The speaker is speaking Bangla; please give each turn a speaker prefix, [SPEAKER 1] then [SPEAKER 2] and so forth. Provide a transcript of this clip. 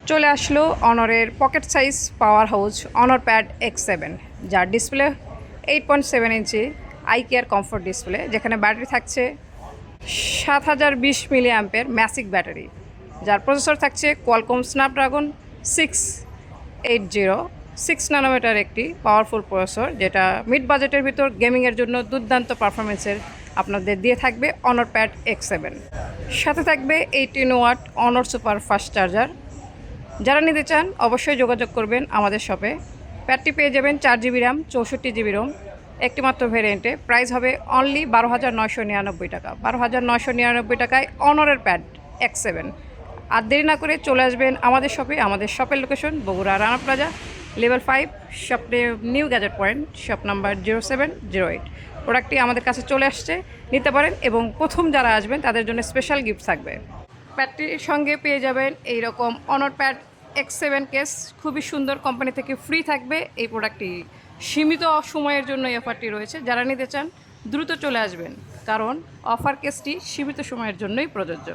[SPEAKER 1] চলে আসলো অনরের পকেট সাইজ পাওয়ার হাউস অনর প্যাড X7, যার ডিসপ্লে 8.7 ইঞ্চি আই কেয়ার কমফোর্ট ডিসপ্লে, যেখানে ব্যাটারি থাকছে 7020 মিলি অ্যাম্পের ম্যাসিক ব্যাটারি, যার প্রসেসর থাকছে কোয়ালকম স্ন্যাপড্রাগন 6 ন্যানোমিটার একটি পাওয়ারফুল প্রসেসর, যেটা মিড বাজেটের ভিতর গেমিংয়ের জন্য দুর্দান্ত পারফরমেন্সের আপনাদের দিয়ে থাকবে অনর প্যাড X7। সাথে থাকবে 18 ওয়াট অনর সুপার ফাস্ট চার্জার। যারা নিতে চান অবশ্যই যোগাযোগ করবেন আমাদের শপে। প্যাডটি পেয়ে যাবেন 4GB র্যাম 64GB রোম একটি মাত্র ভেরিয়েন্টে। প্রাইস হবে অনলি 12,999 টাকা। 12,999 টাকায় অনরের প্যাড X7। আর দেরি না করে চলে আসবেন আমাদের শপে। আমাদের শপের location Bogura Rana plaza level 5, shop new gadget point, shop number 0708। প্রোডাক্টটি আমাদের কাছে চলে আসছে, নিতে পারেন এবং প্রথম যারা আসবেন তাদের জন্য স্পেশাল গিফট থাকবে। প্যাডটির সঙ্গে পেয়ে যাবেন এইরকম অনর প্যাড X7 কেস, খুবই সুন্দর, কোম্পানি থেকে ফ্রি থাকবে এই প্রোডাক্টটি। সীমিত সময়ের জন্য এই অফারটি রয়েছে, যারা নিতে চান দ্রুত চলে আসবেন, কারণ অফার কেসটি সীমিত সময়ের জন্যই প্রযোজ্য।